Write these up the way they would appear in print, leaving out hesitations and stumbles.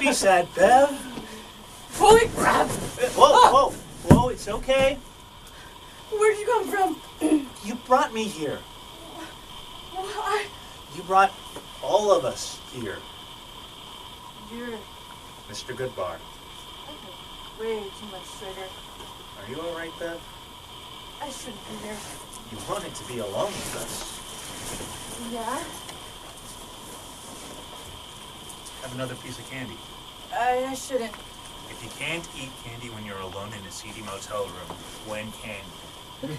be sad, Bev. Holy crap! Whoa, it's okay. Where'd you come from? You brought me here. Why? You brought all of us here. You're Mr. Goodbar. way too much sugar. Are you alright, Bev? I shouldn't be here. You wanted to be alone with us. Yeah? Have another piece of candy. I shouldn't. If you can't eat candy when you're alone in a seedy motel room, when can you?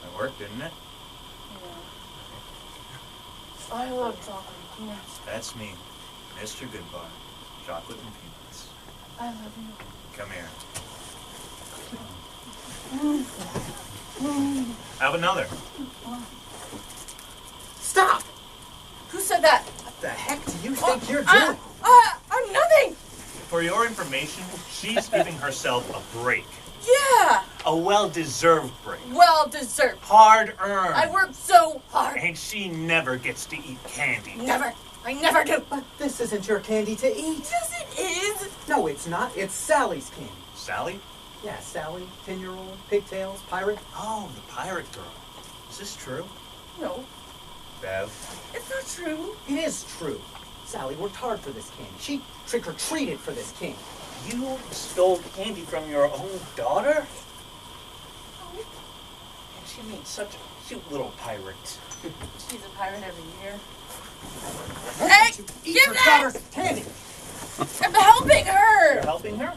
That worked, didn't it? Yeah. I love chocolate and peanuts. That's me, Mr. Goodbar. Chocolate and peanuts. I love you. Come here. Have another. Stop! Who said that? What the heck do you think you're doing? I'm nothing! For your information, she's giving herself a break. Yeah! A well-deserved break. Well deserved. Hard-earned. I worked so hard. And she never gets to eat candy. Never. I never do. But this isn't your candy to eat. Yes, it is. No, it's not. It's Sally's candy. Sally? Yeah, Sally, 10-year-old, pigtails, pirate. Oh, the pirate girl. Is this true? No, Bev? it's not true. It is true. Sally worked hard for this candy. She trick-or-treated for this candy. You stole candy from your own daughter? And she made such a cute little pirate. She's a pirate every year. Hey, eat give your that! daughter's candy. I'm helping You're her. helping her?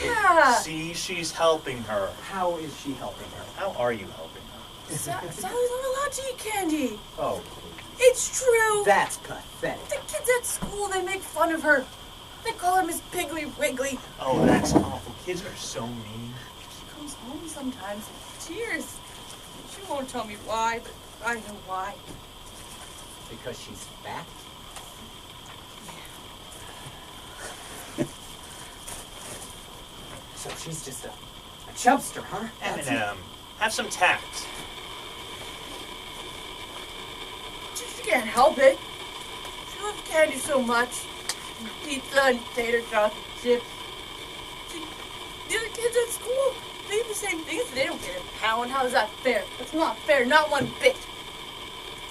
Yeah. See, she's helping her. How is she helping her? How are you helping her? Sally's not allowed to eat candy. Oh, It's true. that's pathetic. The kids at school, they make fun of her. They call her Miss Piggly Wiggly. Oh, that's awful. Kids are so mean. She comes home sometimes with tears. She won't tell me why, but I know why. Because she's fat? So she's just a chubster, huh? That's it. Eminem, have some tact. She can't help it. She loves candy so much. Pizza and tater tots and chips. The other kids at school, they eat the same things, but they don't get a pound. How is that fair? That's not fair, not one bit.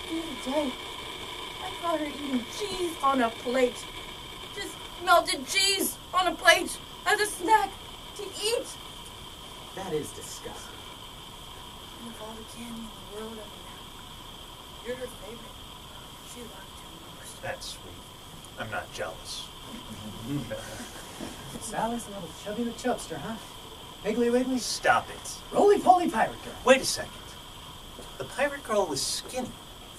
The other day, I caught her eating cheese on a plate. Just melted cheese on a plate as a snack to eat. That is disgusting. And of all the candy in the world up to now, you're her favorite. She loved you most. That's sweet. I'm not jealous. Sally's a little chubby the chubster, huh? Piggly Wiggly? Stop it. Roly-poly pirate girl. Wait a second. The pirate girl was skinny.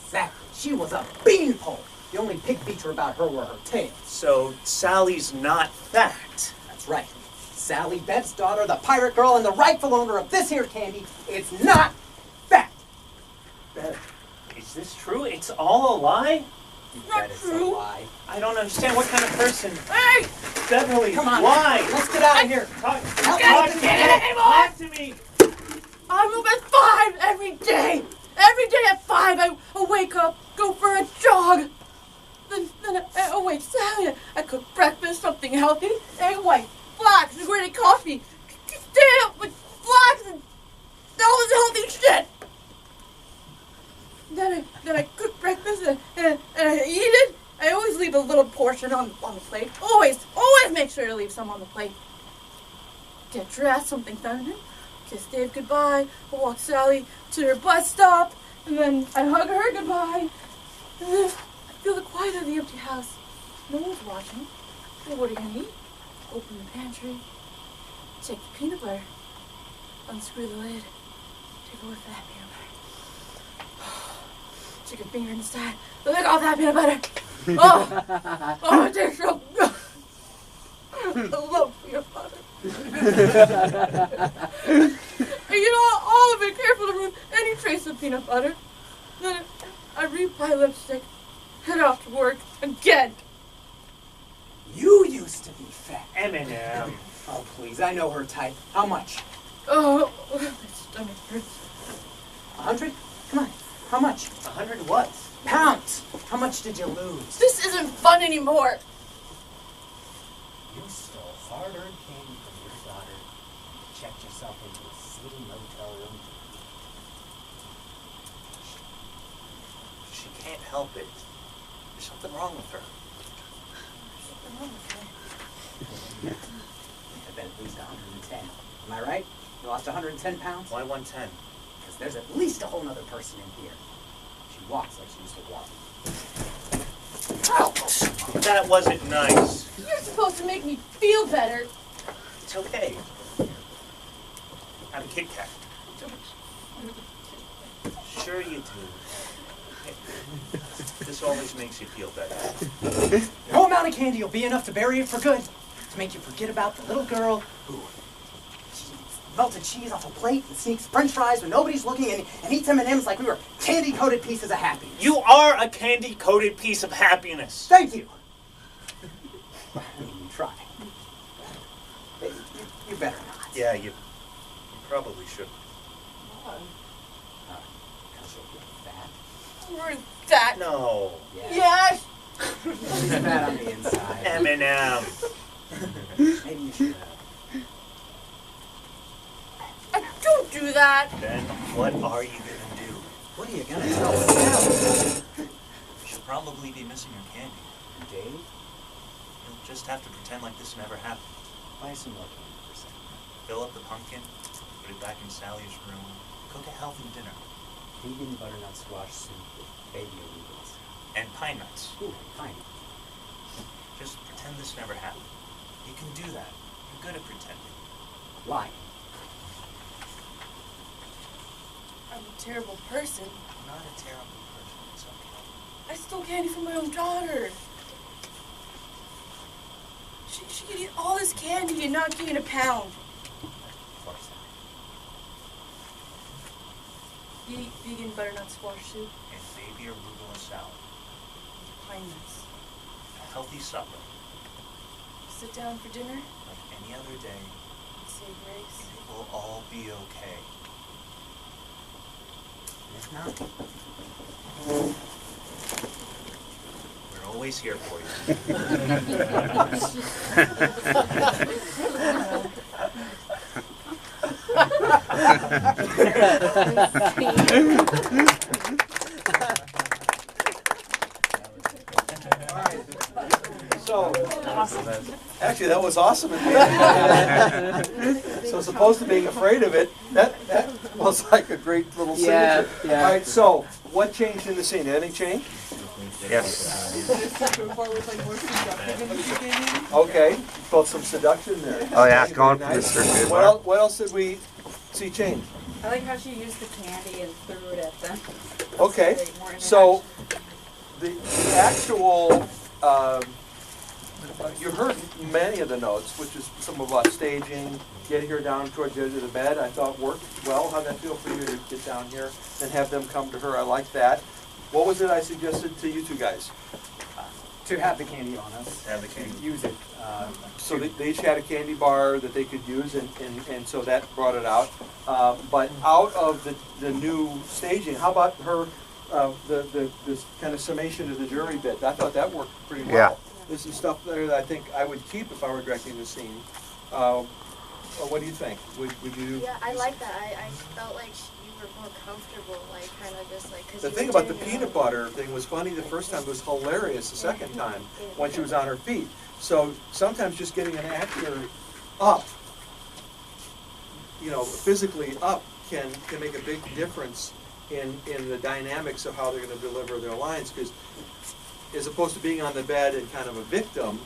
Exactly. She was a beanpole. The only pig feature about her were her tail. So Sally's not fat. That's right. Sally, Bev's daughter, the pirate girl, and the rightful owner of this here candy, it's not fat. Bev, is this true? It's all a lie? You Not bet it's a true. lie. I don't understand what kind of person. Hey! Beverly, Come on. why? Let's get out of here. Talk Can't to me. get it anymore. Talk to me. I'm up at 5 every day. Every day at 5, I wake up, go for a jog. Then I wake Sally. I cook breakfast, something healthy, egg white, flax, and granny coffee. Stay up with flax and all this healthy shit. Then I cook breakfast and I eat it. I always leave a little portion on the plate. Always make sure to leave some on the plate. Get dressed, something done. Kiss Dave goodbye. I walk Sally to her bus stop, and then I hug her goodbye. And then I feel the quiet of the empty house. No one's watching. Well, what are you gonna eat? Open the pantry, take the peanut butter, unscrew the lid, take a whiff of that peanut butter. Stick your finger inside, lick off that peanut butter. Oh, it tastes so good. I love peanut butter. I eat all of it, careful to remove any trace of peanut butter. Then I reapply lipstick, head off to work again. You used to be fat. Eminem. Oh, please, I know her type. How much? Oh, my stomach hurts. 100? Come on. How much? 100 what? Pounds. How much did you lose? This isn't fun anymore. You stole hard-earned candy from your daughter. You checked yourself into a seedy motel room. She can't help it. There's something wrong with her. I bet it lose 110. Am I right? You lost 110 pounds? Why 110? Because there's at least a whole nother person in here. She walks like she used to walk. Ouch! That wasn't nice. You're supposed to make me feel better. It's okay. Have a Kit Kat. Sure you do. This always makes you feel better. No amount of candy will be enough to bury it for good. To make you forget about the little girl who melted cheese off a plate and sneaks french fries when nobody's looking and eats M&Ms like we were candy-coated pieces of happiness. You are a candy-coated piece of happiness. Thank you. I mean, you try. You better not. Yeah, you probably should. Because you're fat. We're fat. No. Yes. She's fat on the inside. M&M. Maybe you should Don't do that. Then what are you gonna do? What are you gonna tell us now? She'll probably be missing her candy. Dave? You'll just have to pretend like this never happened. Buy some more candy for a second. Fill up the pumpkin, put it back in Sally's room, cook a healthy dinner, Vegan butternut squash soup with baby arugula. and pine nuts. Ooh, fine. Just pretend this never happened. You can do that. You're good at pretending. Why? I'm a terrible person. You're not a terrible person. It's okay. I stole candy from my own daughter. She could eat all this candy and not gain a pound. Of course not. You eat vegan butternut squash soup, And baby arugula salad. pine nuts. A healthy supper. Sit down for dinner, Like any other day. and say grace. And it will all be okay. If not, We're always here for you. So, actually, that was awesome. So, as opposed to being afraid of it, that was like a great little signature. yeah. All right. So, what changed in the scene? Anything change? Yes. Okay. Felt some seduction there. Oh yeah, going for Nice. the circuit. What else did we see change? I like how she used the candy and threw it at them. Okay. Great, more So, the actual. You heard many of the notes, which is some about staging, getting her down towards the edge of the bed. I thought worked well. How'd that feel for you to get down here and have them come to her? I like that. What was it I suggested to you two guys? to have the candy on us. Have the candy. Use it. So they each had a candy bar that they could use, and so that brought it out. But out of the new staging, how about her, this kind of summation of the jury bit? I thought that worked pretty well. Yeah. There's some stuff there that I think I would keep if I were directing the scene. What do you think? Would you? Yeah, I like that. I felt like you were more comfortable, like kind of just like. Cause The you thing were about the doing peanut butter thing was funny the first time, it was hilarious the second time when she was on her feet. So sometimes just getting an actor up, physically up can make a big difference in the dynamics of how they're going to deliver their lines. Because as opposed to being on the bed and kind of a victim,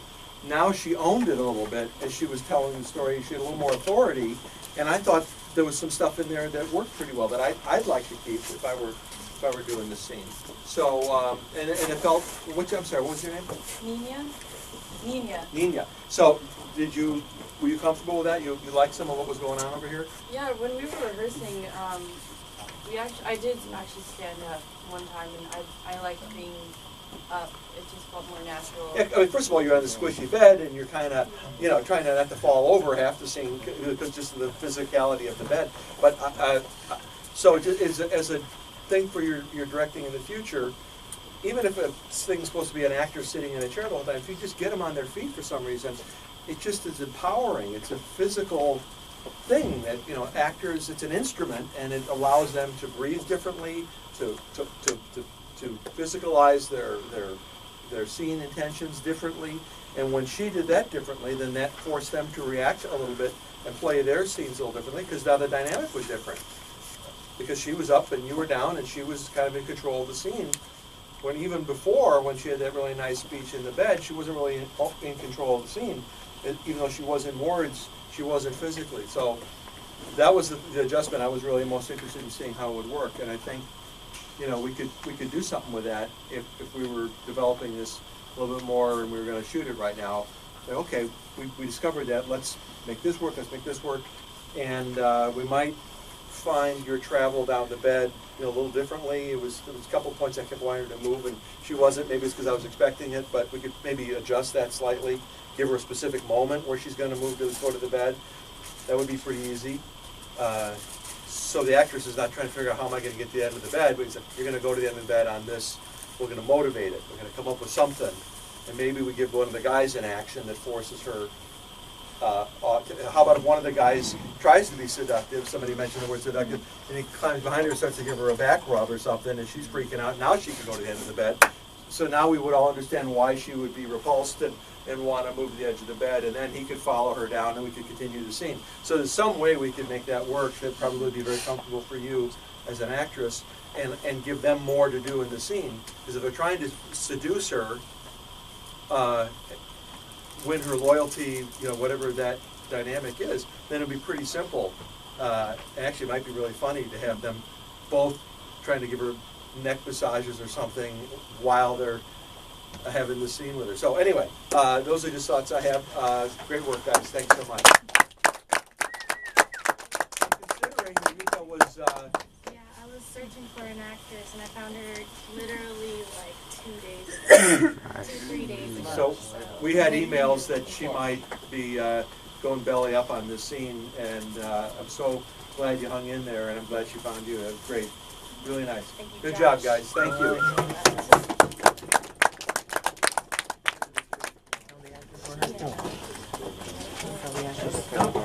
now she owned it a little bit as she was telling the story. She had a little more authority, and I thought there was some stuff in there that worked pretty well that I'd like to keep if I were doing this scene. So and it felt. I'm sorry. What was your name? Nina. Nina. So were you comfortable with that? You liked some of what was going on over here? Yeah, when we were rehearsing, I did actually stand up one time, and I liked being up. It just felt more natural. Yeah, I mean, first of all, you're on the squishy bed, and you're kind of, trying not to fall over half the scene because just of the physicality of the bed. But so as a thing for your directing in the future. Even if a thing's supposed to be an actor sitting in a chair the whole time, if you just get them on their feet for some reason, it just is empowering. It's a physical thing that, you know, actors, it's an instrument, and it allows them to breathe differently, to physicalize their scene intentions differently. And when she did that differently, then that forced them to react a little bit and play their scenes a little differently, because now the dynamic was different. Because she was up and you were down, and she was kind of in control of the scene. When even before, when she had that really nice speech in the bed, she wasn't really in control of the scene. Even though she was in words, she wasn't physically. So that was the adjustment I was really most interested in seeing how it would work. And I think, you know, we could do something with that if we were developing this a little bit more and we were going to shoot it right now. Say, okay, we discovered that. Let's make this work. Let's make this work. And we might find your travel down the bed, you know, a little differently. There was a couple of points I kept wanting her to move, and she wasn't. Maybe it's because I was expecting it, but we could maybe adjust that slightly. Give her a specific moment where she's going to move to go to the bed. That would be pretty easy. So the actress is not trying to figure out how am I going to get to the end of the bed. But you're going to go to the end of the bed on this. We're going to motivate it. We're going to come up with something, and maybe we give one of the guys an action that forces her. How about if one of the guys tries to be seductive? Somebody mentioned the word seductive, and he climbs behind her and starts to give her a back rub or something, and she's freaking out. Now she can go to the end of the bed. So now we would all understand why she would be repulsed and want to move to the edge of the bed, and then he could follow her down, and we could continue the scene. So there's some way we could make that work that probably would be very comfortable for you as an actress, and give them more to do in the scene. Because if they're trying to seduce her, win her loyalty, you know, whatever that dynamic is, then it'll be pretty simple. Actually, it might be really funny to have them both trying to give her neck massages or something while they're having the scene with her. So anyway, those are just thoughts I have. Great work, guys. Thanks so much. Considering that Yuka was... Yeah, I was searching for an actress, and I found her literally like 2 days ago. 2-3 days ago. So we had emails that she might be going belly up on this scene, and I'm so glad you hung in there, and I'm glad she found you. That was great. Really nice. Thank you, Good Josh. job, guys. Thank you.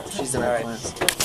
She's in our class.